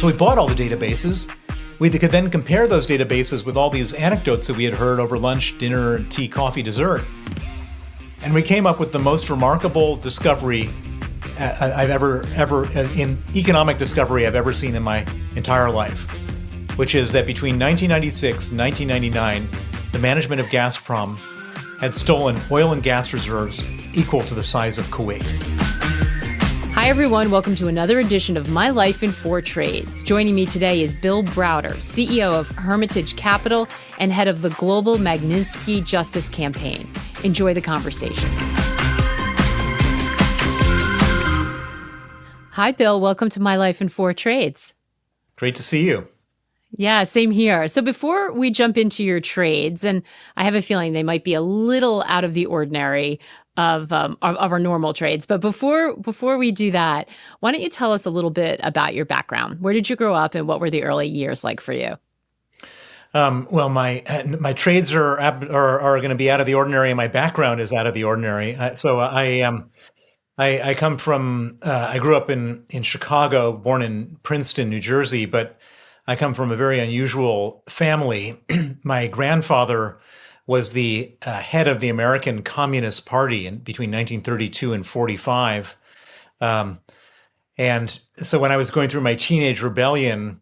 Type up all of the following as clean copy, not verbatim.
So we bought all the databases. We could then compare those databases with all these anecdotes that we had heard over lunch, dinner, tea, coffee, dessert. And we came up with the most remarkable discovery I've ever in economic discovery I've ever seen in my entire life, which is that between 1996 and 1999, the management of Gazprom had stolen oil and gas reserves equal to the size of Kuwait. Hi, everyone. Welcome to another edition of My Life in Four Trades. Joining me today is Bill Browder, CEO of Hermitage Capital and head of the Global Magnitsky Justice Campaign. Enjoy the conversation. Hi, Bill. Welcome to My Life in Four Trades. Great to see you. Yeah, same here. So before we jump into your trades, and I have a feeling they might be a little out of the ordinary of our normal trades, but before we do that, why don't you tell us a little bit about your background? Where did you grow up, and what were the early years like for you? Well, my trades are going to be out of the ordinary, and my background is out of the ordinary. I come from I grew up in Chicago, born in Princeton, New Jersey, but I come from a very unusual family. My grandfather was the head of the American Communist Party between 1932 and 45. And so when I was going through my teenage rebellion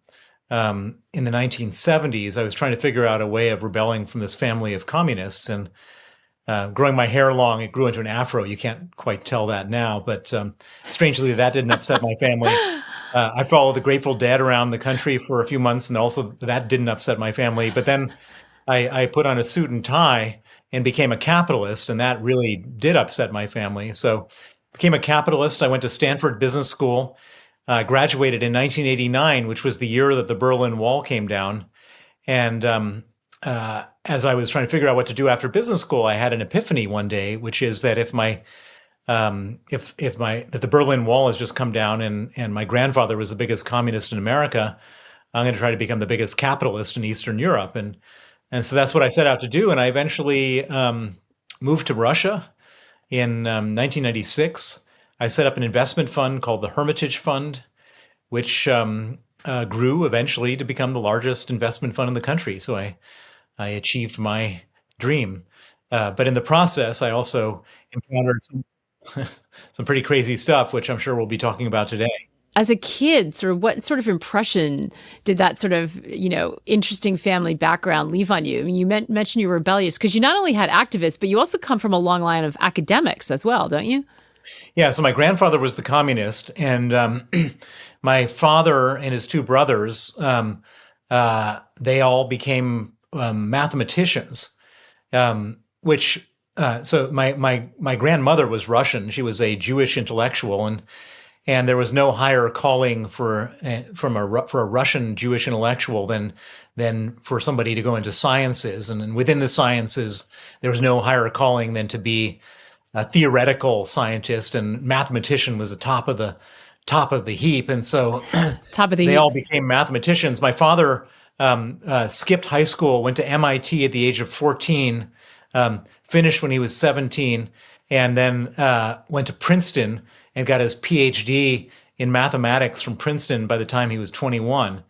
in the 1970s, I was trying to figure out a way of rebelling from this family of communists. And growing my hair long, it grew into an afro. You can't quite tell that now, but strangely, that didn't upset my family. I followed the Grateful Dead around the country for a few months, and also that didn't upset my family. But then I put on a suit and tie and became a capitalist, and that really did upset my family. So became a capitalist. I went to Stanford Business School, graduated in 1989, which was the year that the Berlin Wall came down. And as I was trying to figure out what to do after business school, I had an epiphany one day, which is that if the Berlin Wall has just come down and my grandfather was the biggest communist in America, I'm going to try to become the biggest capitalist in Eastern Europe. And so that's what I set out to do. And I eventually moved to Russia in 1996. I set up an investment fund called the Hermitage Fund, which grew eventually to become the largest investment fund in the country. So I achieved my dream. But in the process, I also encountered some pretty crazy stuff, which I'm sure we'll be talking about today. As a kid, what sort of impression did that sort of, interesting family background leave on you? I mean, you mentioned you were rebellious because you not only had activists, but you also come from a long line of academics as well, don't you? Yeah, so my grandfather was the communist, and my father and his two brothers, they all became mathematicians, so my grandmother was Russian. She was a Jewish intellectual, and there was no higher calling for a Russian Jewish intellectual than for somebody to go into sciences, and within the sciences there was no higher calling than to be a theoretical scientist, and mathematician was the top of the heap, and so they all became mathematicians. My father skipped high school, went to MIT at the age of 14, finished when he was 17, and then went to Princeton and got his PhD in mathematics from Princeton by the time he was 21.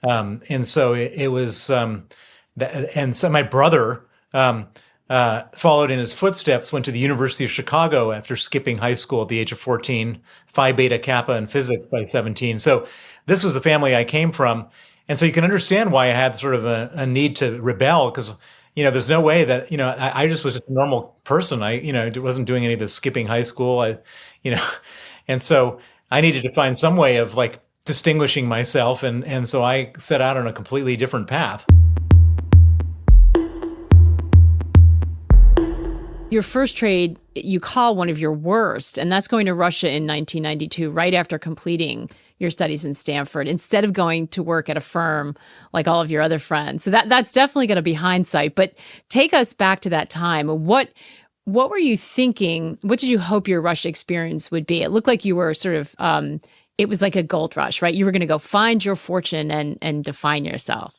And so it was, and so my brother followed in his footsteps, went to the University of Chicago after skipping high school at the age of 14, Phi Beta Kappa in physics by 17. So this was the family I came from. And so you can understand why I had sort of a need to rebel, because, there's no way that, I just was just a normal person. I wasn't doing any of this skipping high school. And so I needed to find some way of distinguishing myself. And so I set out on a completely different path. Your first trade, you call one of your worst, and that's going to Russia in 1992, right after completing your studies in Stanford, instead of going to work at a firm like all of your other friends. So that's definitely going to be hindsight. But take us back to that time. What were you thinking? What did you hope your Russia experience would be? It looked like you were sort of, it was like a gold rush, right? You were going to go find your fortune and define yourself.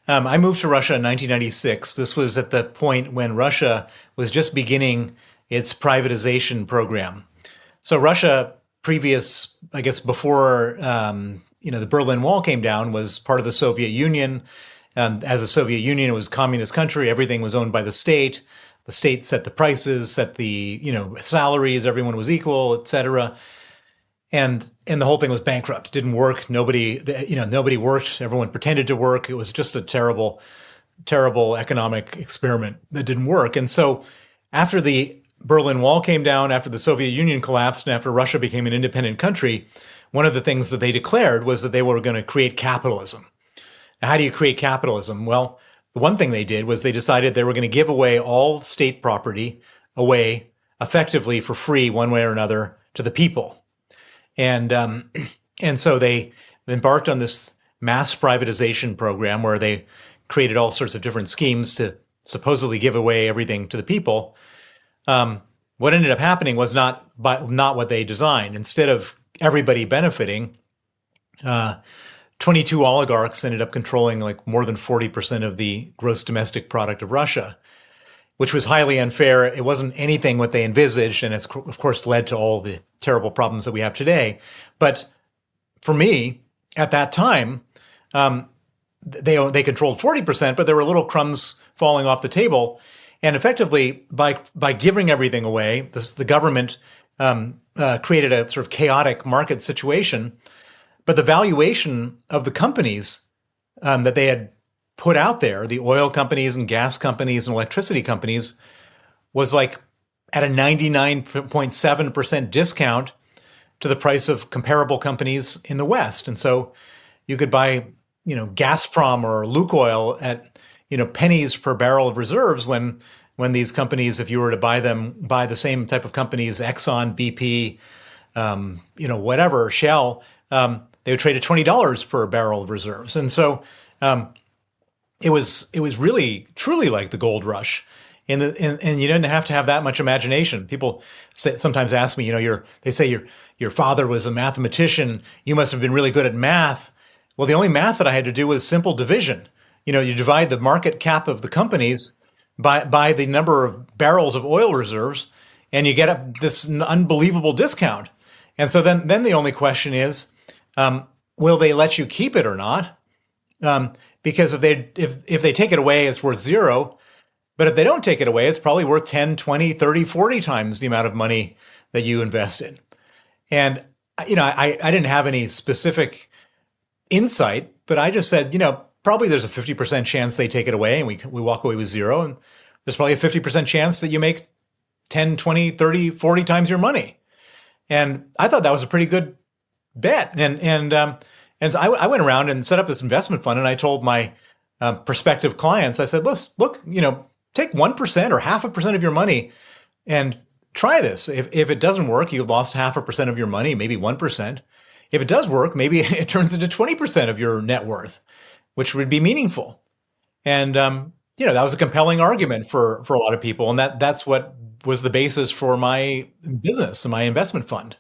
I moved to Russia in 1996. This was at the point when Russia was just beginning its privatization program. So Russia, before the Berlin Wall came down was part of the Soviet Union. As a Soviet Union, it was a communist country. Everything was owned by the state. The state set the prices, set the salaries. Everyone was equal, et cetera. And the whole thing was bankrupt. It didn't work. Nobody worked. Everyone pretended to work. It was just a terrible, terrible economic experiment that didn't work. And so after the Berlin Wall came down, after the Soviet Union collapsed, and after Russia became an independent country, one of the things that they declared was that they were going to create capitalism. Now, how do you create capitalism? Well, the one thing they did was they decided they were going to give away all state property away effectively for free, one way or another, to the people. And so they embarked on this mass privatization program where they created all sorts of different schemes to supposedly give away everything to the people. What ended up happening was not what they designed. Instead of everybody benefiting, 22 oligarchs ended up controlling like more than 40% of the gross domestic product of Russia, which was highly unfair. It wasn't anything what they envisaged, and it's of course led to all the terrible problems that we have today. But for me, at that time, they controlled 40%, but there were little crumbs falling off the table. And effectively, by giving everything away, the government created a sort of chaotic market situation. But the valuation of the companies that they had put out there, the oil companies and gas companies and electricity companies, was like at a 99.7% discount to the price of comparable companies in the West. And so you could buy, Gazprom or Lukoil at, pennies per barrel of reserves when these companies, if you were to buy the same type of companies, Exxon, BP, whatever, Shell, they would trade at $20 per barrel of reserves. And so it was really, truly like the gold rush. And you didn't have to have that much imagination. People sometimes ask me, they say your father was a mathematician. You must have been really good at math. Well, the only math that I had to do was simple division. You divide the market cap of the companies by the number of barrels of oil reserves, and you get up this unbelievable discount. And so then the only question is, will they let you keep it or not? Because if they take it away, it's worth zero. But if they don't take it away, it's probably worth 10, 20, 30, 40 times the amount of money that you invested. And, I didn't have any specific insight, but I just said, probably there's a 50% chance they take it away and we walk away with zero. And there's probably a 50% chance that you make 10, 20, 30, 40 times your money. And I thought that was a pretty good bet. And so I went around and set up this investment fund, and I told my prospective clients, I said, look, take 1% or 0.5% of your money and try this. If it doesn't work, you lost 0.5% of your money, maybe 1%. If it does work, maybe it turns into 20% of your net worth, which would be meaningful. And that was a compelling argument for a lot of people, and that's what was the basis for my business and my investment fund.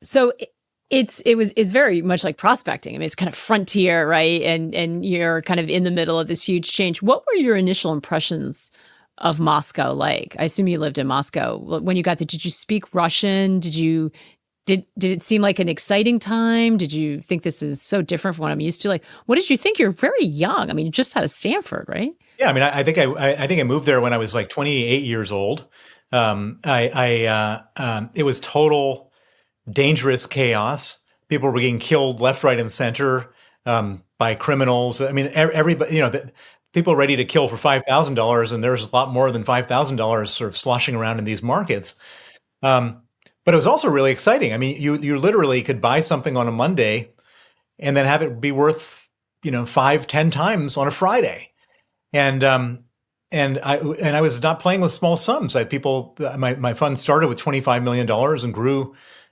So it's very much like prospecting. I mean, it's kind of frontier, right? And you're kind of in the middle of this huge change. What were your initial impressions of Moscow like? I assume you lived in Moscow. When you got there, did you speak Russian? Did it seem like an exciting time? Did you think this is so different from what I'm used to? Like, what did you think? You're very young. I mean, you just out of Stanford, right? Yeah, I mean, I think I moved there when I was like 28 years old. It was total dangerous chaos. People were getting killed left, right, and center by criminals. I mean, everybody, people ready to kill for $5,000, and there's a lot more than $5,000 sort of sloshing around in these markets. But it was also really exciting. I mean, you literally could buy something on a Monday and then have it be worth 5, 10 times on a Friday. And I was not playing with small sums. My fund started with $25 million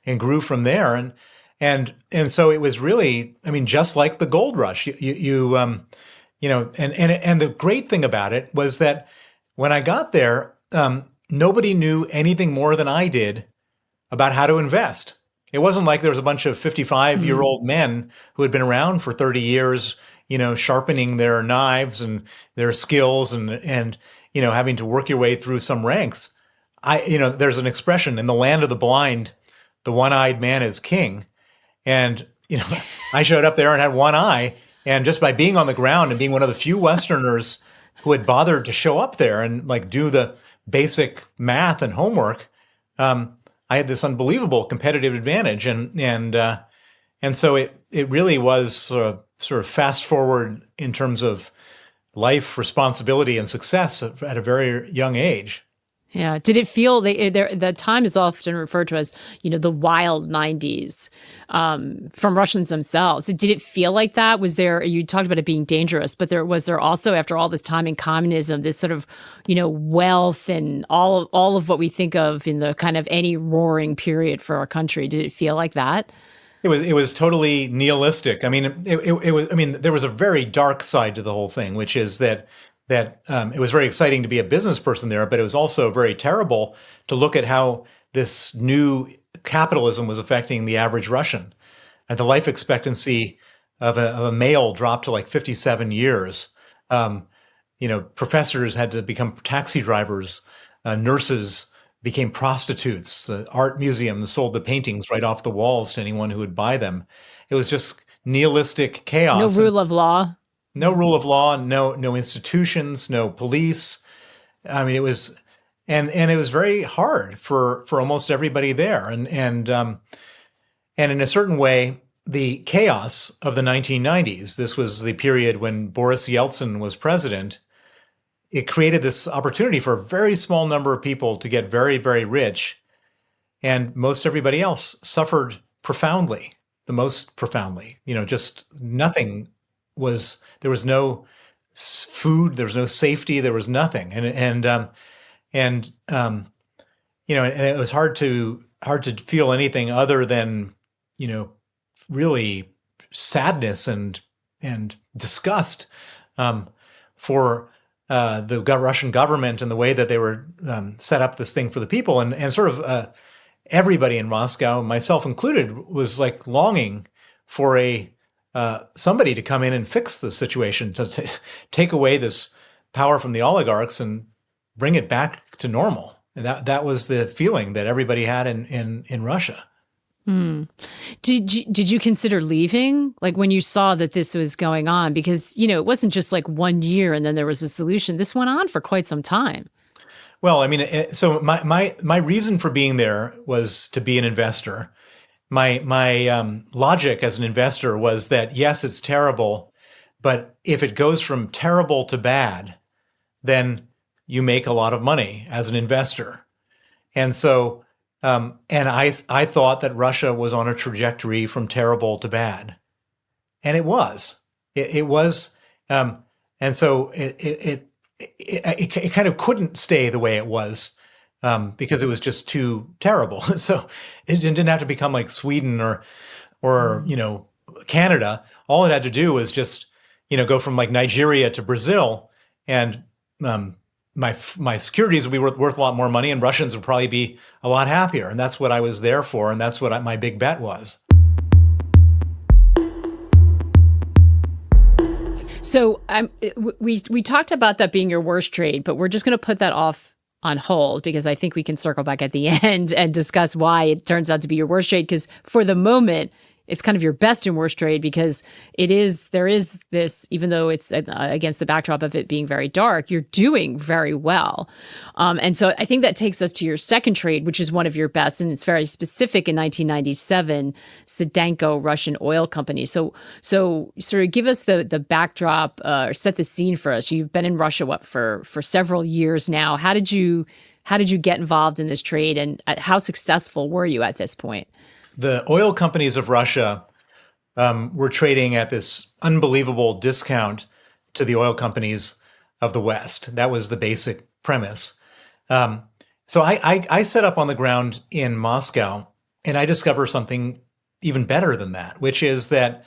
and grew from there. And so it was really, I mean, just like the gold rush. And the great thing about it was that when I got there, nobody knew anything more than I did about how to invest. It wasn't like there was a bunch of 55-year-old men who had been around for 30 years, sharpening their knives and their skills and having to work your way through some ranks. There's an expression, in the land of the blind, the one-eyed man is king. And, I showed up there and had one eye. And just by being on the ground and being one of the few Westerners who had bothered to show up there and like do the basic math and homework, I had this unbelievable competitive advantage. And so it really was sort of fast forward in terms of life, responsibility, and success at a very young age. Yeah. Did it feel the time is often referred to as, the wild 90s from Russians themselves. Did it feel like that? You talked about it being dangerous, but was there also, after all this time in communism, this sort of, wealth and all of what we think of in the kind of any roaring period for our country? Did it feel like that? It was totally nihilistic. I mean, it was. I mean, there was a very dark side to the whole thing, which is that it was very exciting to be a business person there, but it was also very terrible to look at how this new capitalism was affecting the average Russian. And the life expectancy of a male dropped to like 57 years. Professors had to become taxi drivers. Nurses became prostitutes. The art museums sold the paintings right off the walls to anyone who would buy them. It was just nihilistic chaos. No rule of law. No rule of law, no institutions, no police. I mean, it was, and it was very hard for almost everybody there. And in a certain way, the chaos of the 1990s, this was the period when Boris Yeltsin was president, it created this opportunity for a very small number of people to get very, very rich. And most everybody else suffered profoundly, the most profoundly, just nothing there was no food, there was no safety, there was nothing. And it was hard to feel anything other than, really sadness and disgust for the Russian government and the way that they were set up this thing for the people. And sort of everybody in Moscow, myself included, was like longing for somebody to come in and fix the situation, to take away this power from the oligarchs and bring it back to normal. And that was the feeling that everybody had in Russia. Did you consider leaving, like when you saw that this was going on? Because, it wasn't just like 1 year and then there was a solution. This went on for quite some time. Well, I mean, so my reason for being there was to be an investor. My logic as an investor was that, yes, it's terrible, but if it goes from terrible to bad, then you make a lot of money as an investor. And so, and I thought that Russia was on a trajectory from terrible to bad, and it was. It was, and so it kind of couldn't stay the way it was. Because it was just too terrible. So it didn't have to become like Sweden or Canada. All it had to do was just go from like Nigeria to Brazil, and my securities would be worth a lot more money, and Russians would probably be a lot happier. And that's what I was there for, and that's what my big bet was. So we talked about that being your worst trade, but we're just going to put that off on hold, because I think we can circle back at the end and discuss why it turns out to be your worst trade. Because for the moment, it's kind of your best and worst trade, because there is this, even though it's against the backdrop of it being very dark, you're doing very well. And so I think that takes us to your second trade, which is one of your best, and it's very specific in 1997, Sedanko Russian Oil Company. So sort of give us the backdrop, or set the scene for us. You've been in Russia, for several years now. How did you get involved in this trade, and how successful were you at this point? The oil companies of Russia were trading at this unbelievable discount to the oil companies of the West. That was the basic premise. So I set up on the ground in Moscow, and I discover something even better than that, which is that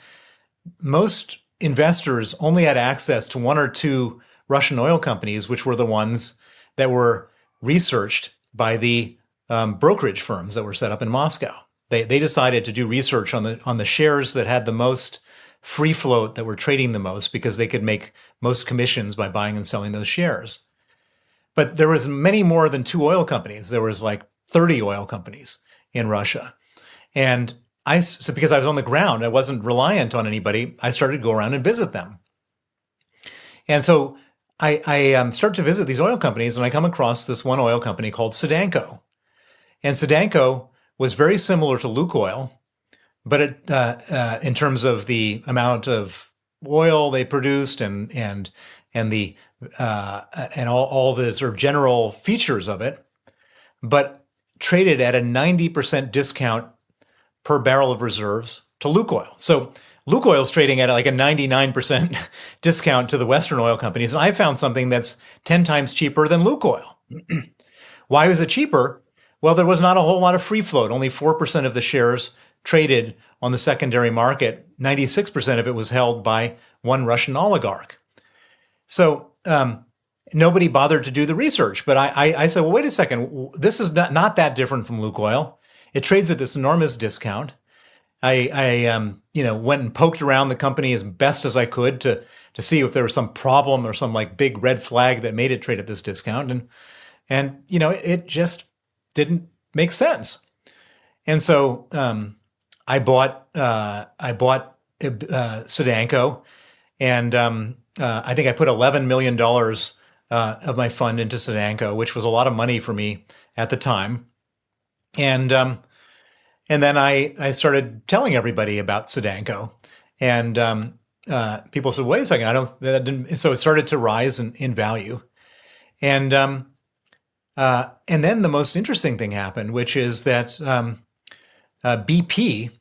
most investors only had access to one or two Russian oil companies, which were the ones that were researched by the brokerage firms that were set up in Moscow. They decided to do research on the shares that had the most free float, that were trading the most, because they could make most commissions by buying and selling those shares. But there was many more than two oil companies. There was like 30 oil companies in Russia. And so because I was on the ground, I wasn't reliant on anybody. I started to go around and visit them. And so I start to visit these oil companies, and I come across this one oil company called Sudanco. And Sudanco was very similar to Lukoil, but in terms of the amount of oil they produced and the and all the sort of general features of it, but traded at a 90% discount per barrel of reserves to Lukoil. So Lukoil's trading at like a 99% discount to the Western oil companies. And I found something that's 10 times cheaper than Lukoil. Why was it cheaper? Well, there was not a whole lot of free float. Only 4% of the shares traded on the secondary market. 96% of it was held by one Russian oligarch. So nobody bothered to do the research. But I said, well, wait a second. This is not that different from Lukoil. It trades at this enormous discount. I went and poked around the company as best as I could to see if there was some problem or some like big red flag that made it trade at this discount. And it just didn't make sense. And so I bought Sudanco, and I think I put $11 million of my fund into Sudanco, which was a lot of money for me at the time. And then I started telling everybody about Sudanco, and people said, "Wait a second, So it started to rise in value, and then the most interesting thing happened, which is that BP,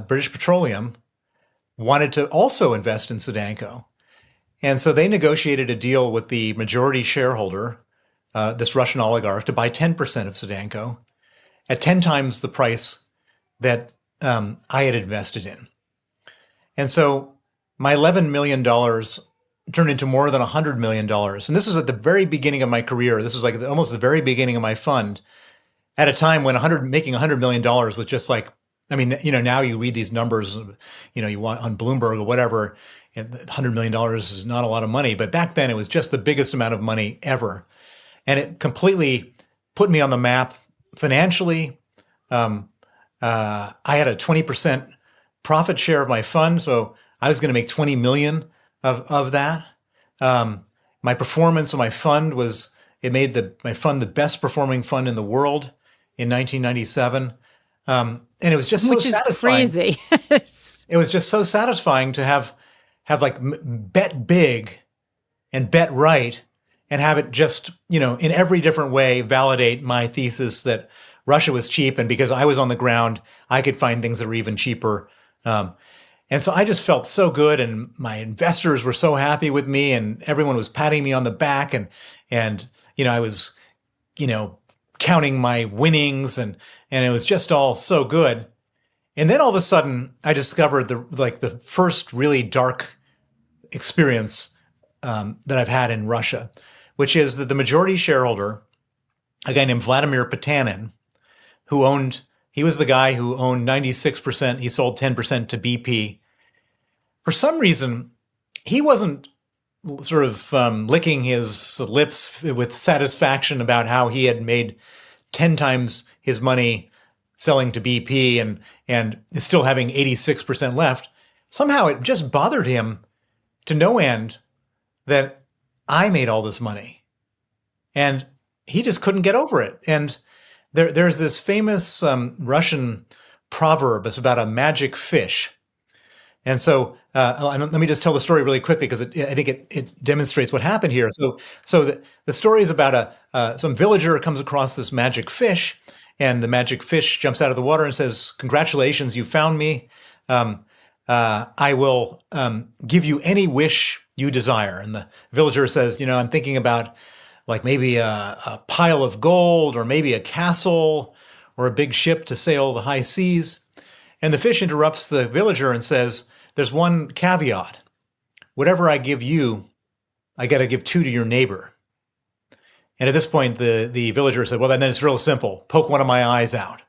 British Petroleum, wanted to also invest in Sudanco, and so they negotiated a deal with the majority shareholder, this Russian oligarch, to buy 10% of Sudanco at 10 times the price that I had invested in. And so my $11 million turned into more than $100 million. And this was at the very beginning of my career. This was like almost the very beginning of my fund, at a time when making $100 million was just like, I mean, now you read these numbers, you want on Bloomberg or whatever, and $100 million is not a lot of money. But back then it was just the biggest amount of money ever. And it completely put me on the map financially. I had a 20% profit share of my fund, so I was going to make 20 million of that. My performance of my fund made my fund the best performing fund in the world in 1997. And it was just so satisfying. Which is crazy. It was just so satisfying to have like bet big and bet right, and have it just, in every different way validate my thesis that Russia was cheap, and because I was on the ground, I could find things that were even cheaper. And so I just felt so good, and my investors were so happy with me, and everyone was patting me on the back, and I was, counting my winnings, and it was just all so good. And then all of a sudden, I discovered the first really dark experience that I've had in Russia, which is that the majority shareholder, a guy named Vladimir Potanin, he was the guy who owned 96%. He sold 10% to BP. For some reason, he wasn't sort of licking his lips with satisfaction about how he had made 10 times his money selling to BP and still having 86% left. Somehow it just bothered him to no end that I made all this money. And he just couldn't get over it. And there's this famous Russian proverb. It's about a magic fish. And so let me just tell the story really quickly, because I think it demonstrates what happened here. So the story is about some villager comes across this magic fish, and the magic fish jumps out of the water and says, "Congratulations, you found me. I will give you any wish you desire." And the villager says, "I'm thinking about like maybe a pile of gold, or maybe a castle, or a big ship to sail the high seas." And the fish interrupts the villager and says, "There's one caveat. Whatever I give you, I got to give two to your neighbor." And at this point, the villager said, "Well, then it's real simple. Poke one of my eyes out."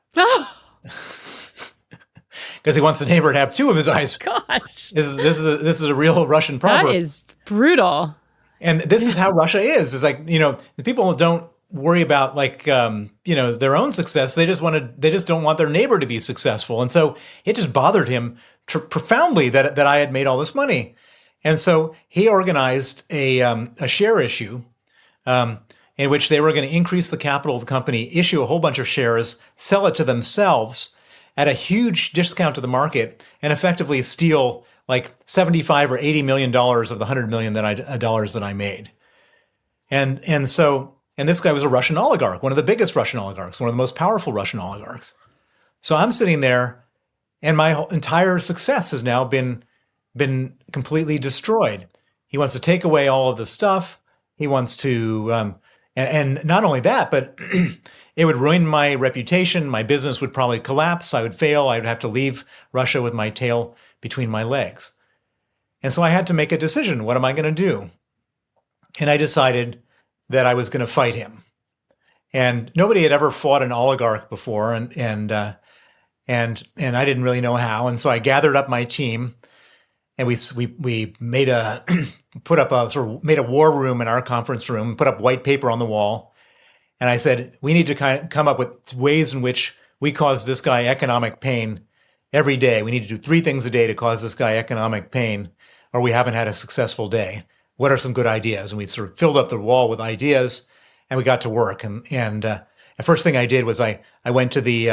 Because he wants the neighbor to have two of his eyes. Gosh. This is a real Russian proverb. That is brutal. And this is how Russia is. It's like, the people don't worry about their own success. They just don't want their neighbor to be successful. And so it just bothered him profoundly that I had made all this money. And so he organized a share issue in which they were going to increase the capital of the company, issue a whole bunch of shares, sell it to themselves at a huge discount to the market, and effectively steal like 75 or 80 million dollars of the 100 million dollars that I made. And this guy was a Russian oligarch, one of the biggest Russian oligarchs, one of the most powerful Russian oligarchs. So I'm sitting there, and my entire success has now been completely destroyed. He wants to take away all of the stuff. He wants to, and not only that, but it would ruin my reputation. My business would probably collapse. I would fail. I would have to leave Russia with my tail between my legs. And so I had to make a decision. What am I going to do? And I decided that I was going to fight him. And nobody had ever fought an oligarch before, and I didn't really know how. And so I gathered up my team, and we made made a war room in our conference room, put up white paper on the wall, and I said, we need to come up with ways in which we cause this guy economic pain every day. We need to do 3 things a day to cause this guy economic pain, or we haven't had a successful day. What are some good ideas? And we sort of filled up the wall with ideas, and we got to work. And the first thing I did was I went to the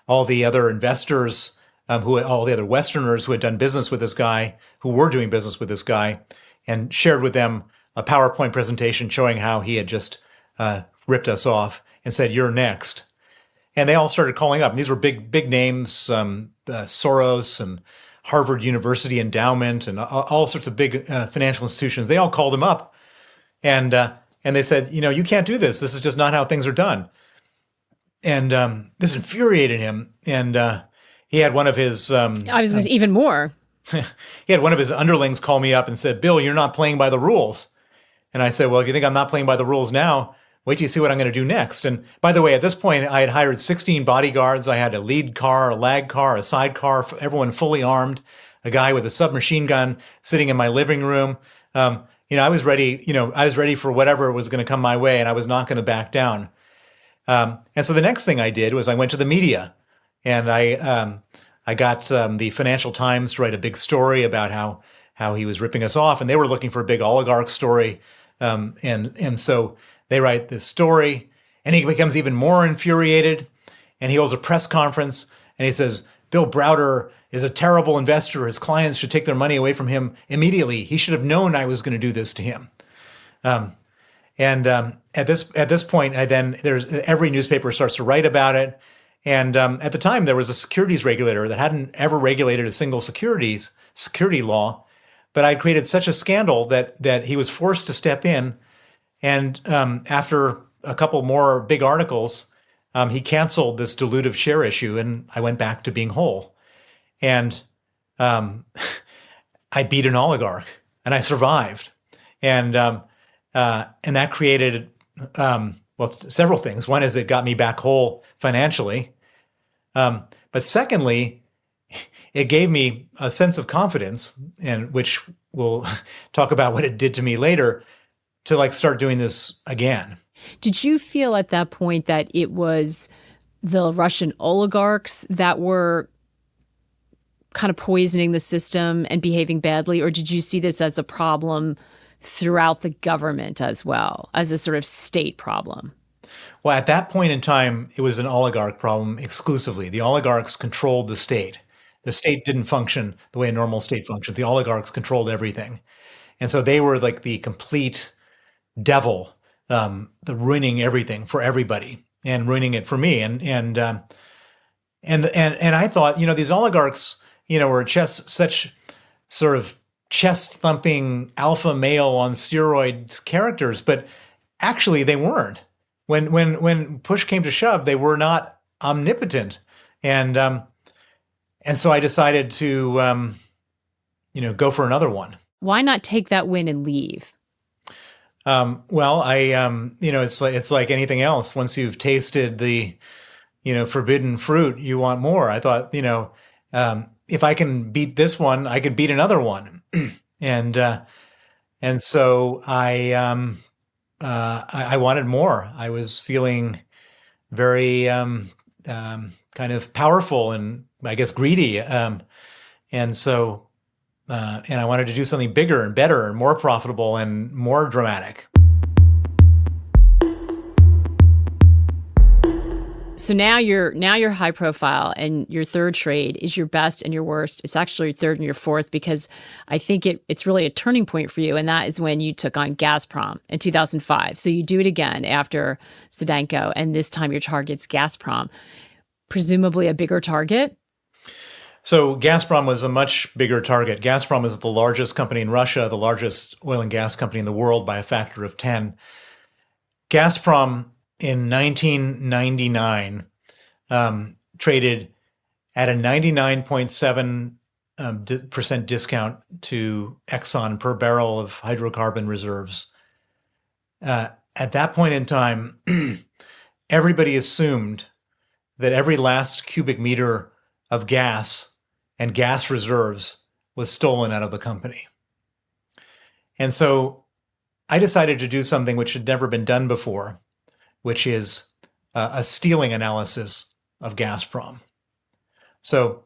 all the other investors, all the other Westerners who had done business with this guy, who were doing business with this guy, and shared with them a PowerPoint presentation showing how he had just ripped us off, and said, "You're next." And they all started calling up. And these were big names, Soros and Harvard University Endowment and all sorts of big financial institutions. They all called him up, and they said, you can't do this. This is just not how things are done. And this infuriated him. And he had one of his I was gonna say even more. he had one of his underlings call me up and said, "Bill, you're not playing by the rules." And I said, "Well, if you think I'm not playing by the rules now, wait till you see what I'm going to do next." And by the way, at this point, I had hired 16 bodyguards. I had a lead car, a lag car, a side car, everyone fully armed, a guy with a submachine gun sitting in my living room. I was ready, I was ready for whatever was going to come my way, and I was not going to back down. And so the next thing I did was I went to the media, and I got the Financial Times to write a big story about how he was ripping us off, and they were looking for a big oligarch story. And so they write this story, and he becomes even more infuriated, and he holds a press conference, and he says, "Bill Browder is a terrible investor. His clients should take their money away from him immediately. He should have known I was going to do this to him." At this point, there's every newspaper starts to write about it. And at the time, there was a securities regulator that hadn't ever regulated a single security law. But I created such a scandal that he was forced to step in. And after a couple more big articles, he canceled this dilutive share issue, and I went back to being whole. And I beat an oligarch, and I survived. And that created several things. One is it got me back whole financially. But secondly, it gave me a sense of confidence, and which we'll talk about what it did to me later, to start doing this again. Did you feel at that point that it was the Russian oligarchs that were kind of poisoning the system and behaving badly, or did you see this as a problem throughout the government as well, as a sort of state problem? Well, at that point in time, it was an oligarch problem exclusively. The oligarchs controlled the state. The state didn't function the way a normal state functions. The oligarchs controlled everything. And so they were like the complete devil, the ruining everything for everybody and ruining it for me. And I thought, these oligarchs, were such sort of chest thumping alpha male on steroids characters, but actually they weren't. When push came to shove, they were not omnipotent. And so I decided to, go for another one. Why not take that win and leave? It's like anything else. Once you've tasted the, forbidden fruit, you want more. I thought, if I can beat this one, I can beat another one. And so I I wanted more. I was feeling very kind of powerful and I guess greedy. And so, and I wanted to do something bigger and better and more profitable and more dramatic. So now you're high profile, and your third trade is your best and your worst. It's actually your third and your fourth, because I think it's really a turning point for you, and that is when you took on Gazprom in 2005. So you do it again after Sedenko, and this time your target's Gazprom, presumably a bigger target. So Gazprom was a much bigger target. Gazprom is the largest company in Russia, the largest oil and gas company in the world by a factor of 10. Gazprom in 1999 traded at a 99.7% discount to Exxon per barrel of hydrocarbon reserves. At that point in time, everybody assumed that every last cubic meter of gas and gas reserves was stolen out of the company. And so I decided to do something which had never been done before, which is a stealing analysis of Gazprom. So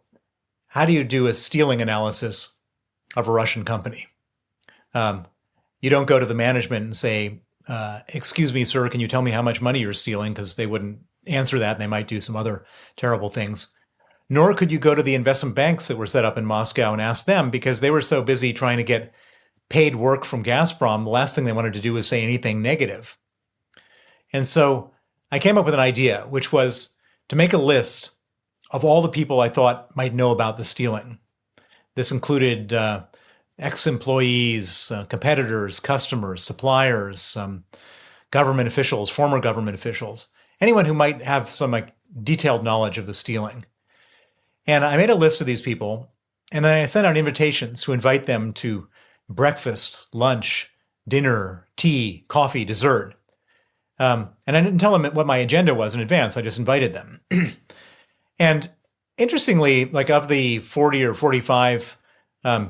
how do you do a stealing analysis of a Russian company? You don't go to the management and say, excuse me, sir, can you tell me how much money you're stealing? Because they wouldn't answer that, and they might do some other terrible things. Nor could you go to the investment banks that were set up in Moscow and ask them, because they were so busy trying to get paid work from Gazprom, the last thing they wanted to do was say anything negative. And so I came up with an idea, which was to make a list of all the people I thought might know about the stealing. This included ex-employees, competitors, customers, suppliers, government officials, former government officials, anyone who might have some detailed knowledge of the stealing. And I made a list of these people, and then I sent out invitations to invite them to breakfast, lunch, dinner, tea, coffee, dessert. And I didn't tell them what my agenda was in advance. I just invited them. And interestingly, like of the 40 or 45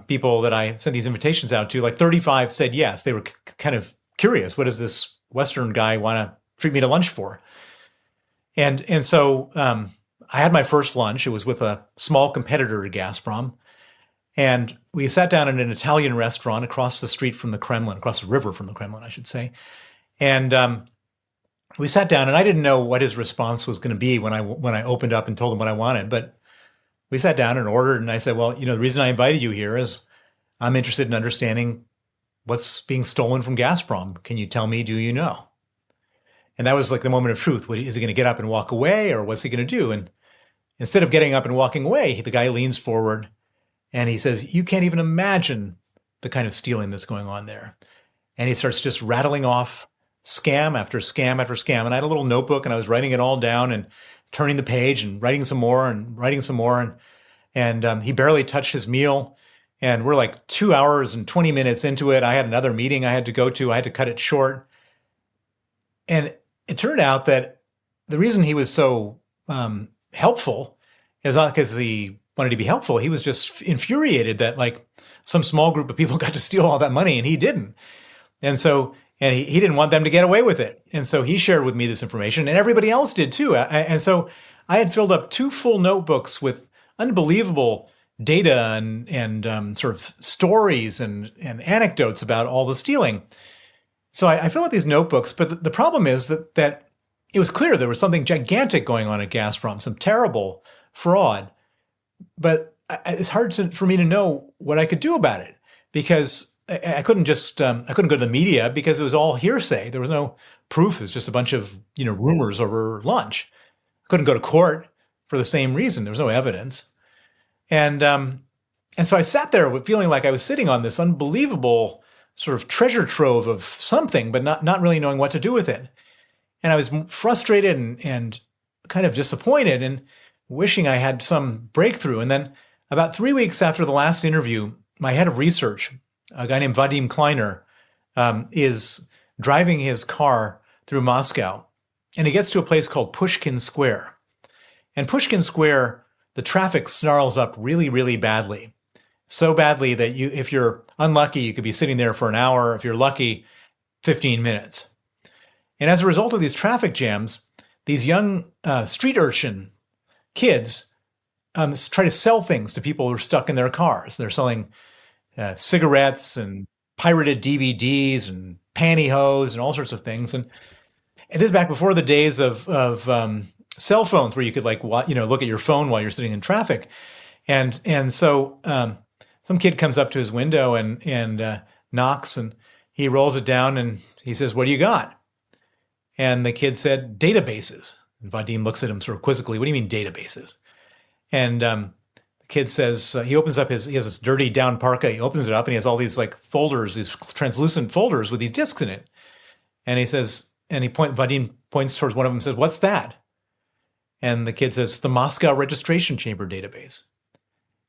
people that I sent these invitations out to, like 35 said yes. They were kind of curious. What does this Western guy want to treat me to lunch for? And so I had my first lunch. It was with a small competitor to Gazprom. And we sat down in an Italian restaurant across the street from the Kremlin, across the river from the Kremlin, I should say. And we sat down, and I didn't know what his response was going to be when I opened up and told him what I wanted. But we sat down and ordered, and I said, well, the reason I invited you here is I'm interested in understanding what's being stolen from Gazprom. Can you tell me, do you know? And that was like the moment of truth. Is he going to get up and walk away, or what's he going to do? And instead of getting up and walking away, the guy leans forward and he says, you can't even imagine the kind of stealing that's going on there. And he starts just rattling off scam after scam after scam. And I had a little notebook, and I was writing it all down and turning the page and writing some more and writing some more. And he barely touched his meal. And we're like 2 hours and 20 minutes into it. I had another meeting I had to go to. I had to cut it short. And it turned out that the reason he was so helpful is not because he wanted to be helpful. He was just infuriated that like some small group of people got to steal all that money and he didn't. And he didn't want them to get away with it. And so he shared with me this information, and everybody else did too. And so I had filled up 2 full notebooks with unbelievable data and sort of stories and anecdotes about all the stealing. So I filled up these notebooks, but the problem is that it was clear there was something gigantic going on at Gazprom, some terrible fraud. But it's hard for me to know what I could do about it, because I couldn't just I couldn't go to the media because it was all hearsay. There was no proof. It was just a bunch of rumors over lunch. I couldn't go to court for the same reason. There was no evidence, and so I sat there feeling like I was sitting on this unbelievable sort of treasure trove of something, but not really knowing what to do with it. And I was frustrated and kind of disappointed and wishing I had some breakthrough. And then about 3 weeks after the last interview, my head of research, a guy named Vadim Kleiner, is driving his car through Moscow, and he gets to a place called Pushkin Square. And Pushkin Square, the traffic snarls up really, really badly. So badly that if you're unlucky, you could be sitting there for an hour. If you're lucky, 15 minutes. And as a result of these traffic jams, these young street urchin kids try to sell things to people who are stuck in their cars. They're selling cigarettes and pirated DVDs and pantyhose and all sorts of things. And this is back before the days of cell phones, where you could look at your phone while you're sitting in traffic. And so some kid comes up to his window and knocks, and he rolls it down and he says, "What do you got?" And the kid said, "Databases." And Vadim looks at him sort of quizzically. "What do you mean databases?" And the kid says, he opens up he has this dirty down parka. He opens it up and he has all these like folders, these translucent folders with these disks in it. And he says, Vadim points towards one of them and says, "What's that?" And the kid says, "The Moscow Registration Chamber database."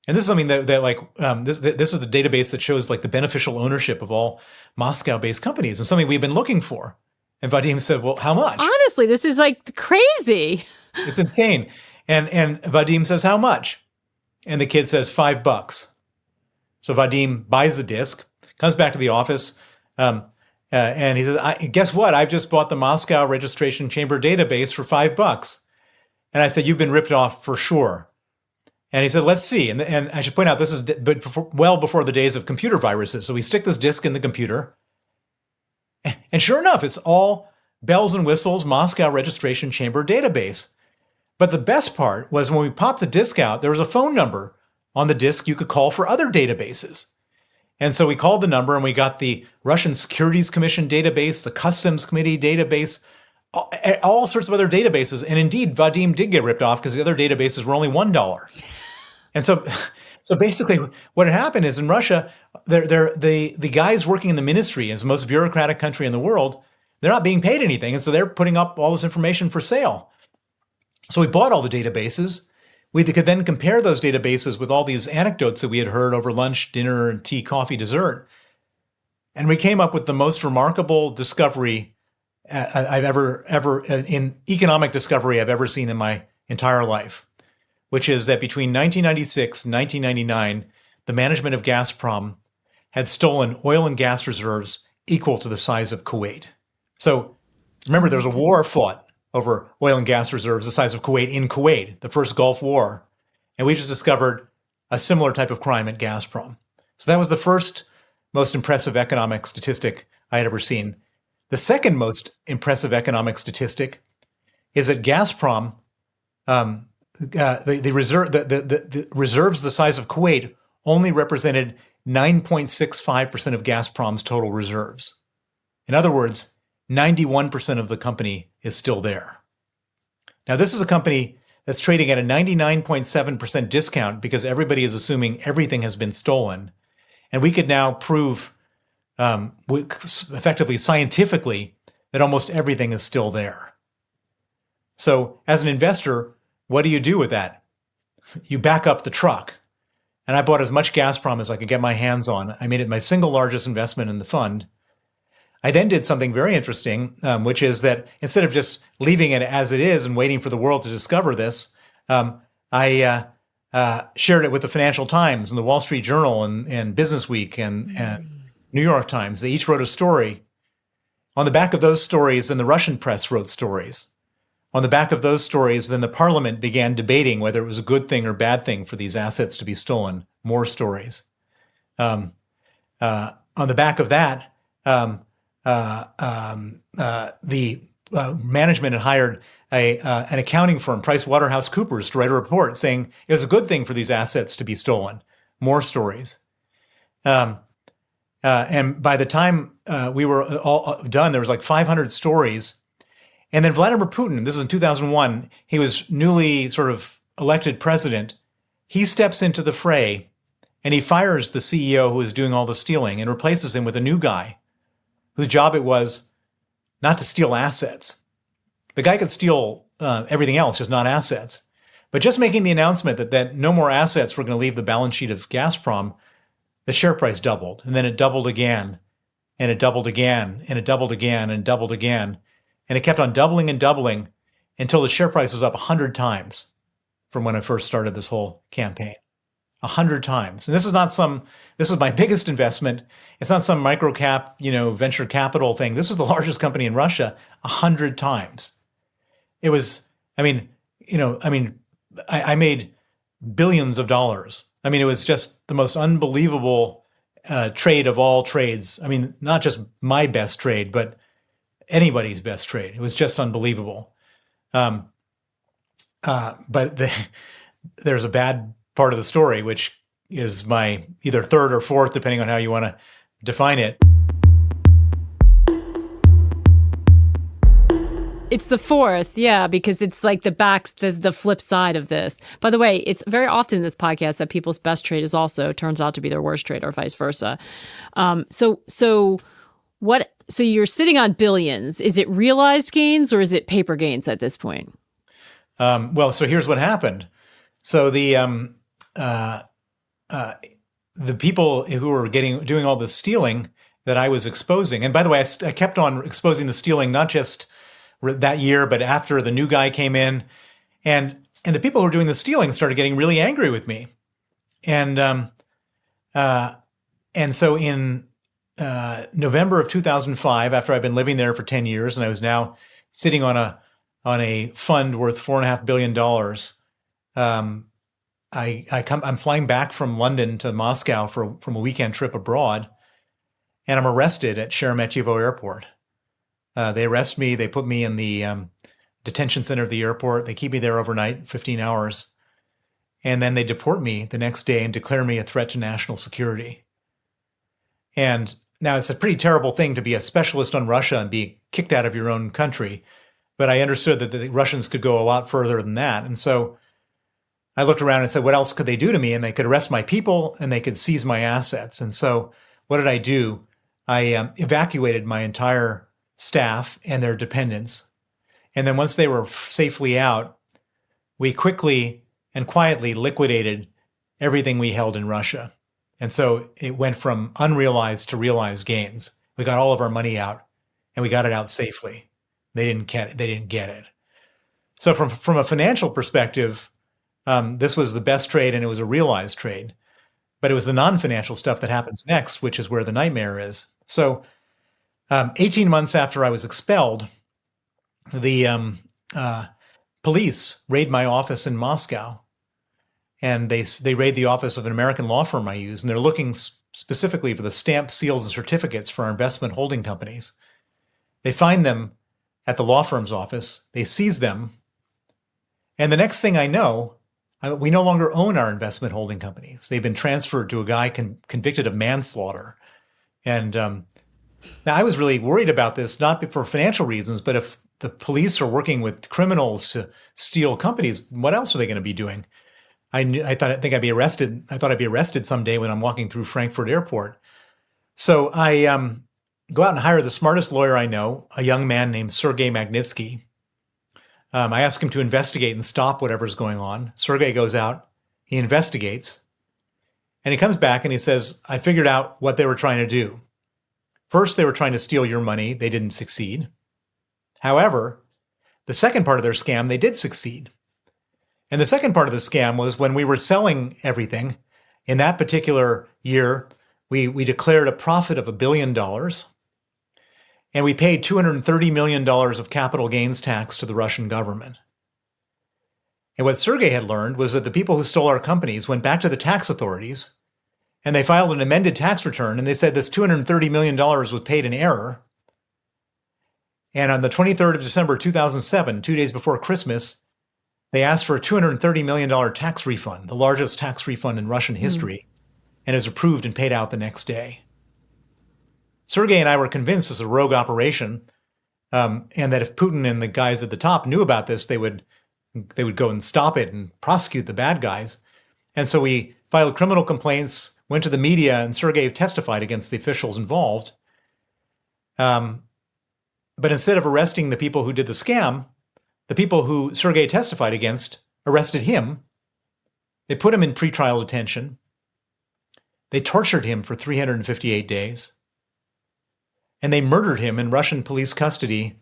And this is something that this is the database that shows like the beneficial ownership of all Moscow-based companies, and something we've been looking for. And Vadim said, "Well, how much?" Honestly, this is like crazy. It's insane. And Vadim says, "How much?" And the kid says, $5. So Vadim buys the disk, comes back to the office, and he says, "Guess what? I've just bought the Moscow Registration Chamber database for $5. And I said, "You've been ripped off for sure." And he said, "Let's see." And I should point out, this is well before the days of computer viruses. So we stick this disk in the computer. And sure enough, it's all bells and whistles, Moscow Registration Chamber database. But the best part was when we popped the disk out, there was a phone number on the disk you could call for other databases. And so we called the number and we got the Russian Securities Commission database, the Customs Committee database, all sorts of other databases. And indeed, Vadim did get ripped off because the other databases were only $1. And so basically what had happened is in Russia, the guys working in the ministry, as the most bureaucratic country in the world, they're not being paid anything. And so they're putting up all this information for sale. So we bought all the databases. We could then compare those databases with all these anecdotes that we had heard over lunch, dinner, tea, coffee, dessert. And we came up with the most remarkable discovery I've ever in economic discovery I've ever seen in my entire life, which is that between 1996 and 1999, the management of Gazprom had stolen oil and gas reserves equal to the size of Kuwait. So remember, there was a war fought over oil and gas reserves the size of Kuwait in Kuwait, the first Gulf War. And we just discovered a similar type of crime at Gazprom. So that was the first most impressive economic statistic I had ever seen. The second most impressive economic statistic is that Gazprom, the reserves the size of Kuwait only represented 9.65% of Gazprom's total reserves. In other words, 91% of the company is still there. Now, this is a company that's trading at a 99.7% discount because everybody is assuming everything has been stolen. And we could now prove effectively scientifically that almost everything is still there. So as an investor, what do you do with that? You back up the truck. And I bought as much Gazprom as I could get my hands on. I made it my single largest investment in the fund. I then did something very interesting, which is that instead of just leaving it as it is and waiting for the world to discover this, I shared it with the Financial Times and the Wall Street Journal and Business Week and New York Times. They each wrote a story. On the back of those stories, then the Russian press wrote stories. On the back of those stories, then the parliament began debating whether it was a good thing or bad thing for these assets to be stolen. More stories. On the back of that, the management had hired an accounting firm, PricewaterhouseCoopers, to write a report saying it was a good thing for these assets to be stolen. More stories. And by the time we were all done, there was like 500 stories. And then Vladimir Putin, this is in 2001, he was newly sort of elected president. He steps into the fray and he fires the CEO who was doing all the stealing and replaces him with a new guy whose job it was not to steal assets. The guy could steal everything else, just not assets. But just making the announcement that no more assets were going to leave the balance sheet of Gazprom, the share price doubled. And then it doubled again, and it doubled again, and it doubled again, and doubled again. And it kept on doubling and doubling until the share price was up 100 times from when I first started this whole campaign. 100 times. And this was my biggest investment. It's not some micro cap, venture capital thing. This was the largest company in Russia, 100 times. It was, I made billions of dollars. It was just the most unbelievable trade of all trades. Not just my best trade, but anybody's best trade. It was just unbelievable. But there's a bad part of the story, which is my either third or fourth, depending on how you want to define it. It's the fourth, yeah, because it's like the flip side of this. By the way, it's very often in this podcast that people's best trade is also turns out to be their worst trade, or vice versa. So you're sitting on billions. Is it realized gains or is it paper gains at this point? So here's what happened. So the people who were doing all the stealing that I was exposing, and by the way, I kept on exposing the stealing, not just that year, but after the new guy came in, and the people who were doing the stealing started getting really angry with me, and so in November of 2005, after I'd been living there for 10 years, and I was now sitting on a fund worth $4.5 billion. I'm flying back from London to Moscow from a weekend trip abroad, and I'm arrested at Sheremetyevo Airport. They arrest me. They put me in the detention center of the airport. They keep me there overnight, 15 hours. And then they deport me the next day and declare me a threat to national security. And now it's a pretty terrible thing to be a specialist on Russia and be kicked out of your own country. But I understood that the Russians could go a lot further than that. And so I looked around and said, what else could they do to me? And they could arrest my people and they could seize my assets. And so what did I do? I evacuated my entire staff and their dependents. And then once they were safely out, we quickly and quietly liquidated everything we held in Russia. And so it went from unrealized to realized gains. We got all of our money out and we got it out safely. They didn't get it. So from a financial perspective, this was the best trade and it was a realized trade. But it was the non-financial stuff that happens next, which is where the nightmare is. So 18 months after I was expelled, the police raid my office in Moscow, and they raid the office of an American law firm I use, and they're looking specifically for the stamps, seals, and certificates for our investment holding companies. They find them at the law firm's office. They seize them, and the next thing I know, we no longer own our investment holding companies. They've been transferred to a guy convicted of manslaughter, and now, I was really worried about this, not for financial reasons, but if the police are working with criminals to steal companies, what else are they going to be doing? I think I'd be arrested. I thought I'd be arrested someday when I'm walking through Frankfurt Airport. So I go out and hire the smartest lawyer I know, a young man named Sergei Magnitsky. I ask him to investigate and stop whatever's going on. Sergei goes out, he investigates, and he comes back and he says, I figured out what they were trying to do. First, they were trying to steal your money. They didn't succeed. However, the second part of their scam, they did succeed. And the second part of the scam was when we were selling everything. In that particular year, we declared a profit of $1 billion. And we paid $230 million of capital gains tax to the Russian government. And what Sergei had learned was that the people who stole our companies went back to the tax authorities and they filed an amended tax return, and they said this $230 million was paid in error. And on the 23rd of December, 2007, 2 days before Christmas, they asked for a $230 million tax refund, the largest tax refund in Russian history, and is approved and paid out the next day. Sergei and I were convinced this was a rogue operation, and that if Putin and the guys at the top knew about this, they would go and stop it and prosecute the bad guys. And so we filed criminal complaints, went to the media, and Sergei testified against the officials involved. But instead of arresting the people who did the scam, the people who Sergei testified against arrested him. They put him in pretrial detention. They tortured him for 358 days. And they murdered him in Russian police custody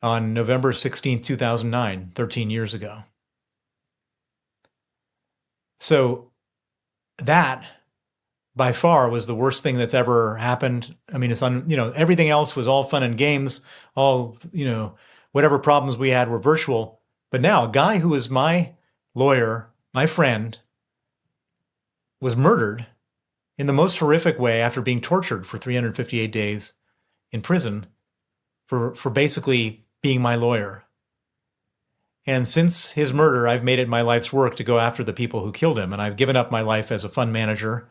on November 16, 2009, 13 years ago. So that by far was the worst thing that's ever happened. I mean, everything else was all fun and games, all, whatever problems we had were virtual. But now a guy who was my lawyer, my friend, was murdered in the most horrific way after being tortured for 358 days in prison for basically being my lawyer. And since his murder, I've made it my life's work to go after the people who killed him. And I've given up my life as a fund manager.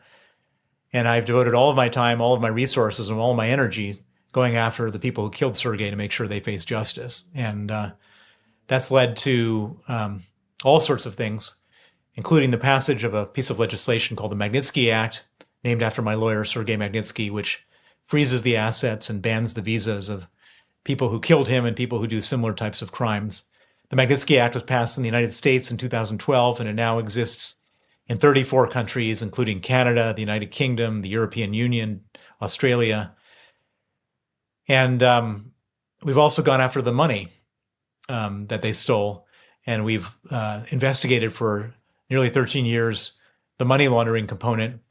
And I've devoted all of my time, all of my resources, and all of my energy going after the people who killed Sergei to make sure they face justice. And that's led to all sorts of things, including the passage of a piece of legislation called the Magnitsky Act, named after my lawyer, Sergei Magnitsky, which freezes the assets and bans the visas of people who killed him and people who do similar types of crimes. The Magnitsky Act was passed in the United States in 2012, and it now exists in 34 countries, including Canada, the United Kingdom, the European Union, Australia. And we've also gone after the money that they stole, and we've investigated for nearly 13 years the money laundering component.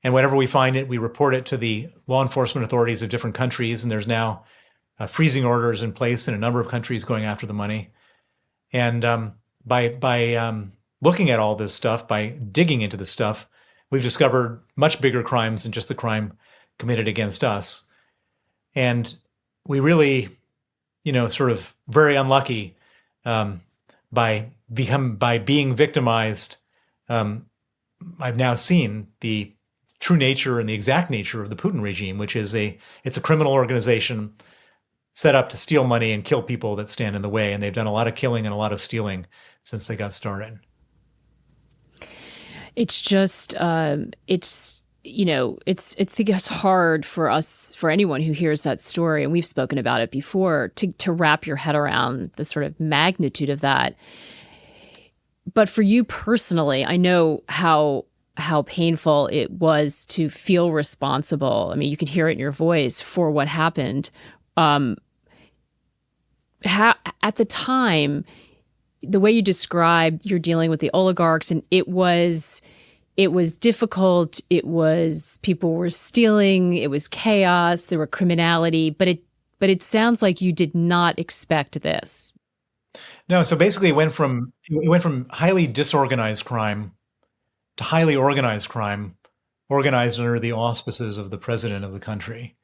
And whenever we find it, we report it to the law enforcement authorities of different countries, and there's now freezing orders in place in a number of countries going after the money. And by looking at all this stuff, by digging into this stuff, we've discovered much bigger crimes than just the crime committed against us. And we really, sort of very unlucky by being victimized. I've now seen the true nature and the exact nature of the Putin regime, which is it's a criminal organization set up to steal money and kill people that stand in the way. And they've done a lot of killing and a lot of stealing since they got started. It's just, I think it's hard for anyone who hears that story, and we've spoken about it before, to wrap your head around the sort of magnitude of that. But for you personally, I know how painful it was to feel responsible. I mean, you can hear it in your voice for what happened. At the time, the way you described you're dealing with the oligarchs, and it was difficult. It was people were stealing. It was chaos. There were criminality. But it sounds like you did not expect this. No. So basically, it went from highly disorganized crime to highly organized crime, organized under the auspices of the president of the country.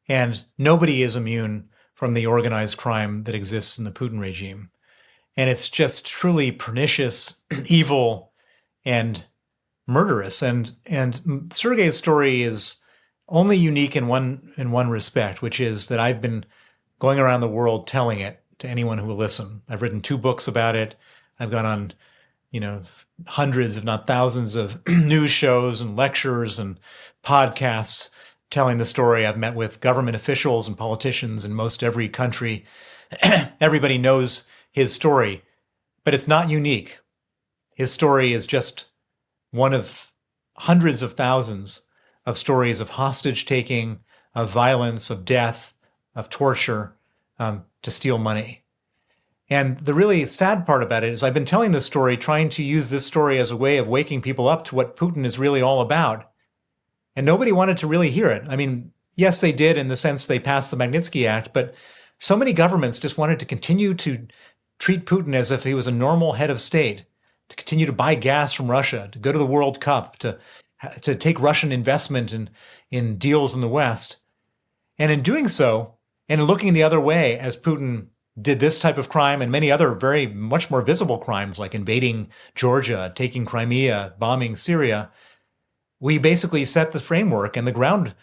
And nobody is immune from the organized crime that exists in the Putin regime. And it's just truly pernicious, evil, and murderous. And Sergei's story is only unique in one respect, which is that I've been going around the world telling it to anyone who will listen. I've written 2 books about it. I've gone on, hundreds, if not thousands, of news shows and lectures and podcasts telling the story. I've met with government officials and politicians in most every country. Everybody knows his story, but it's not unique. His story is just one of hundreds of thousands of stories of hostage taking, of violence, of death, of torture, to steal money. And the really sad part about it is I've been telling this story, trying to use this story as a way of waking people up to what Putin is really all about. And nobody wanted to really hear it. I mean, yes, they did in the sense they passed the Magnitsky Act, but so many governments just wanted to continue to treat Putin as if he was a normal head of state, to continue to buy gas from Russia, to go to the World Cup, to take Russian investment in deals in the West. And in doing so, and in looking the other way as Putin did this type of crime and many other very much more visible crimes like invading Georgia, taking Crimea, bombing Syria, we basically set the framework and the ground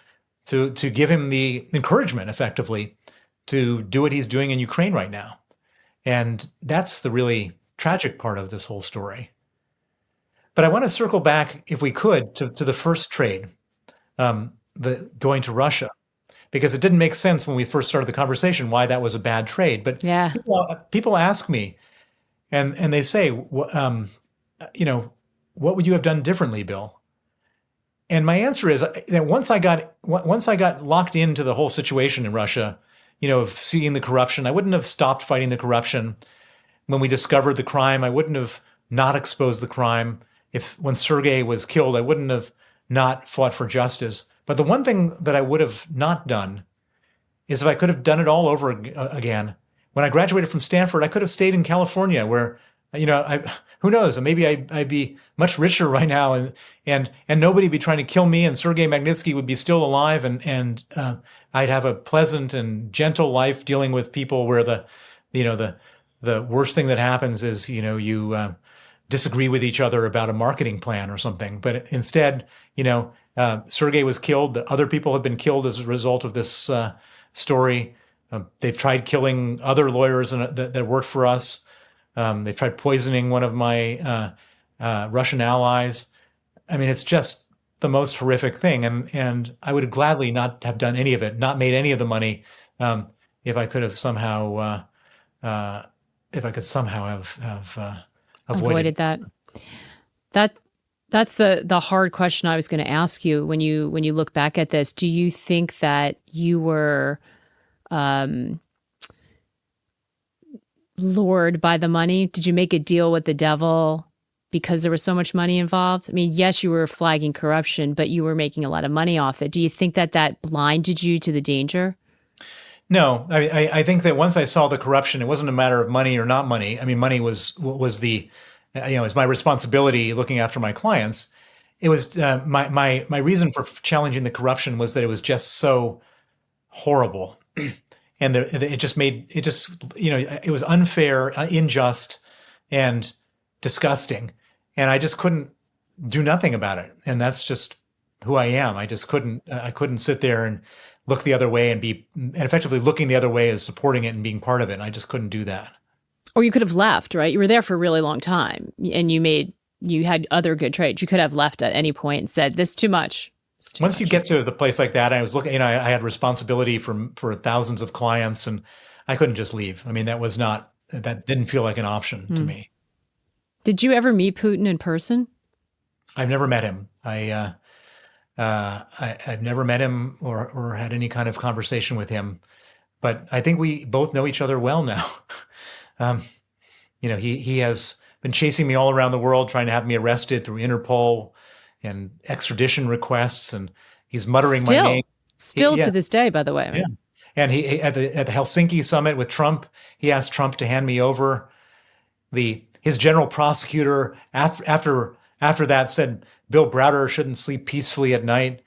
to give him the encouragement, effectively, to do what he's doing in Ukraine right now. And that's the really tragic part of this whole story. But I want to circle back, if we could, to the first trade, the going to Russia, because it didn't make sense when we first started the conversation why that was a bad trade. But Yeah. people ask me, and they say, what would you have done differently, Bill? And my answer is that once I got locked into the whole situation in Russia, of seeing the corruption, I wouldn't have stopped fighting the corruption. When we discovered the crime, I wouldn't have not exposed the crime. if when Sergei was killed, I wouldn't have not fought for justice. But the one thing that I would have not done is if I could have done it all over again. When I graduated from Stanford, I could have stayed in California where, who knows, maybe I'd be much richer right now and nobody would be trying to kill me and Sergei Magnitsky would be still alive and I'd have a pleasant and gentle life dealing with people where the worst thing that happens is, you disagree with each other about a marketing plan or something. But instead, Sergei was killed. Other people have been killed as a result of this story. They've tried killing other lawyers that worked for us. They've tried poisoning one of my Russian allies. I mean, it's just the most horrific thing. And I would gladly not have done any of it, not made any of the money, if I could have somehow, have avoided that. That's the hard question I was going to ask you when you look back at this. Do you think that you were lured by the money? Did you make a deal with the devil because there was so much money involved? I mean, yes, you were flagging corruption, but you were making a lot of money off it. Do you think that blinded you to the danger? No, I think that once I saw the corruption, it wasn't a matter of money or not money. I mean, money was the, it's my responsibility looking after my clients. It was my reason for challenging the corruption was that it was just so horrible. And it was unfair, unjust, and disgusting. And I just couldn't do nothing about it. And that's just who I am. I couldn't sit there and look the other way and effectively looking the other way is supporting it and being part of it. And I just couldn't do that. Or you could have left, right? You were there for a really long time and you had other good trades. You could have left at any point and said, this is too much. Once you get to the place like that, I was looking, I had responsibility for thousands of clients and I couldn't just leave. I mean, that didn't feel like an option to me. Did you ever meet Putin in person? I've never met him. I've never met him or had any kind of conversation with him, but I think we both know each other well now. He has been chasing me all around the world, trying to have me arrested through Interpol and extradition requests, and he's muttering my name. Still to this day, by the way. Yeah. And he at the Helsinki summit with Trump, he asked Trump to hand me over. His general prosecutor after that said Bill Browder shouldn't sleep peacefully at night.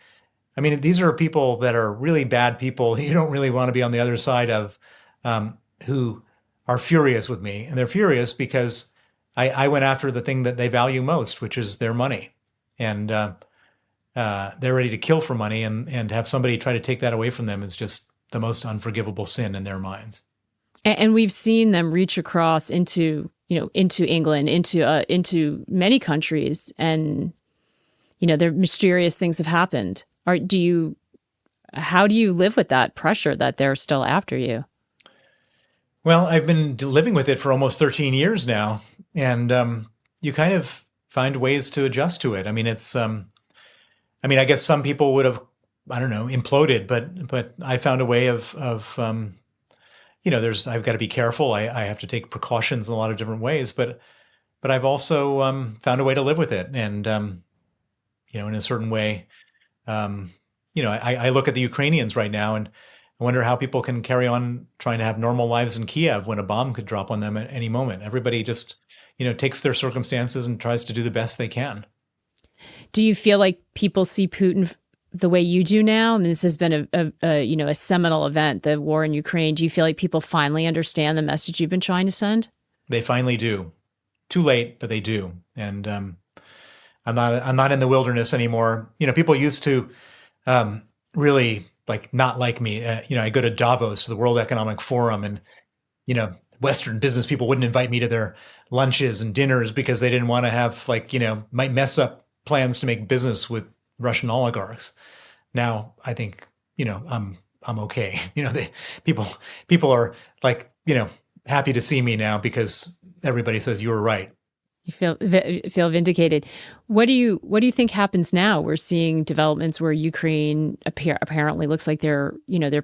I mean, these are people that are really bad people. You don't really want to be on the other side of, who are furious with me. And they're furious because I went after the thing that they value most, which is their money. And they're ready to kill for money, and have somebody try to take that away from them is just the most unforgivable sin in their minds. And we've seen them reach across into England, into many countries, and there mysterious things have happened. How do you live with that pressure that they're still after you? Well, I've been living with it for almost 13 years now, and you kind of find ways to adjust to it. I mean, I guess some people would have, imploded, but I found a way of I've got to be careful. I have to take precautions in a lot of different ways, but I've also found a way to live with it. And, in a certain way, I look at the Ukrainians right now and I wonder how people can carry on trying to have normal lives in Kiev when a bomb could drop on them at any moment. Everybody just, takes their circumstances and tries to do the best they can. Do you feel like people see Putin the way you do now? I mean, this has been a seminal event, the war in Ukraine. Do you feel like people finally understand the message you've been trying to send? They finally do. Too late, but they do. And I'm not in the wilderness anymore. People used to really not like me. I go to Davos, the World Economic Forum, and Western business people wouldn't invite me to their lunches and dinners because they didn't want to have might mess up plans to make business with Russian oligarchs. Now I think I'm okay. People are happy to see me now because everybody says you were right. You feel vindicated. What do you think happens now? We're seeing developments where Ukraine apparently looks like they're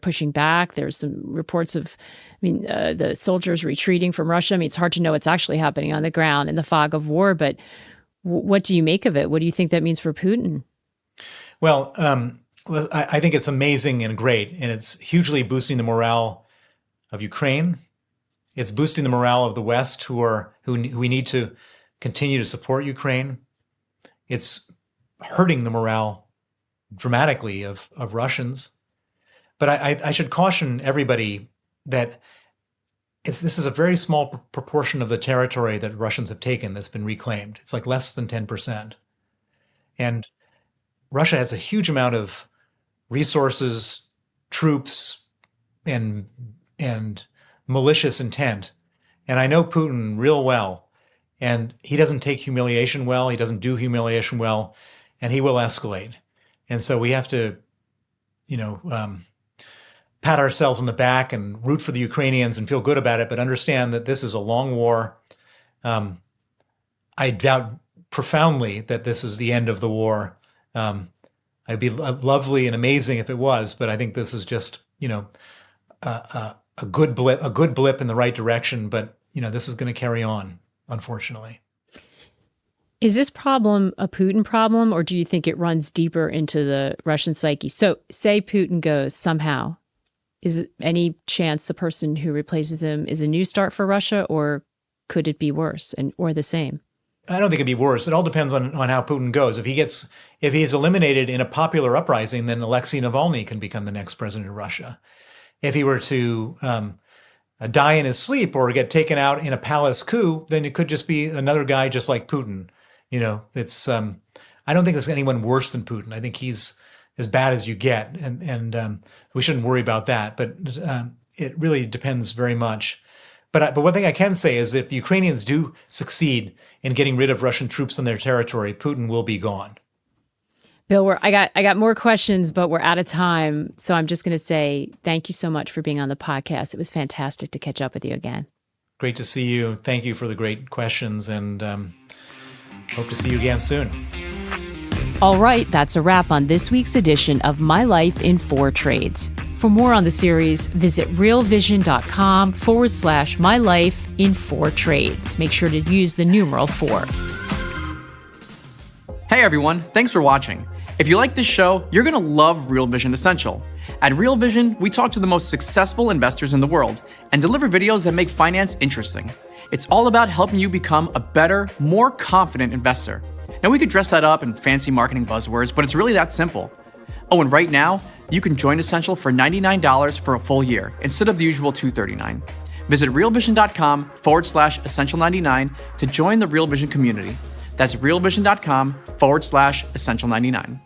pushing back. There's some reports of, the soldiers retreating from Russia. I mean, it's hard to know what's actually happening on the ground in the fog of war. But What do you make of it? What do you think that means for Putin? Well, I think it's amazing and great, and it's hugely boosting the morale of Ukraine. It's boosting the morale of the West, who we need to continue to support Ukraine. It's hurting the morale dramatically of Russians. But I should caution everybody that this is a very small proportion of the territory that Russians have taken that's been reclaimed. It's like less than 10%. And Russia has a huge amount of resources, troops, and malicious intent. And I know Putin real well, and he doesn't take humiliation well. He doesn't do humiliation well, and he will escalate. And so we have to, pat ourselves on the back and root for the Ukrainians and feel good about it, but understand that this is a long war. I doubt profoundly that this is the end of the war. It'd be lovely and amazing if it was, but I think this is just, a good blip in the right direction. But, this is going to carry on, unfortunately. Is this problem a Putin problem, or do you think it runs deeper into the Russian psyche? So say Putin goes somehow. Is any chance the person who replaces him is a new start for Russia, or could it be worse or the same? I don't think it'd be worse. It all depends on how Putin goes. If he's eliminated in a popular uprising, then Alexei Navalny can become the next president of Russia. If he were to die in his sleep or get taken out in a palace coup, then it could just be another guy just like Putin. It's I don't think there's anyone worse than Putin. I think he's as bad as you get, and we shouldn't worry about that. But it really depends very much. But one thing I can say is if the Ukrainians do succeed in getting rid of Russian troops on their territory, Putin will be gone. Bill, I got more questions, but we're out of time. So I'm just going to say thank you so much for being on the podcast. It was fantastic to catch up with you again. Great to see you. Thank you for the great questions, and hope to see you again soon. All right, that's a wrap on this week's edition of My Life in 4 Trades. For more on the series, visit realvision.com/My Life in 4 Trades. Make sure to use the numeral 4. Hey everyone, thanks for watching. If you like this show, you're going to love Real Vision Essential. At Real Vision, we talk to the most successful investors in the world and deliver videos that make finance interesting. It's all about helping you become a better, more confident investor. Now, we could dress that up in fancy marketing buzzwords, but it's really that simple. Oh, and right now, you can join Essential for $99 for a full year instead of the usual $239. Visit realvision.com/essential99 to join the Real Vision community. That's realvision.com/essential99.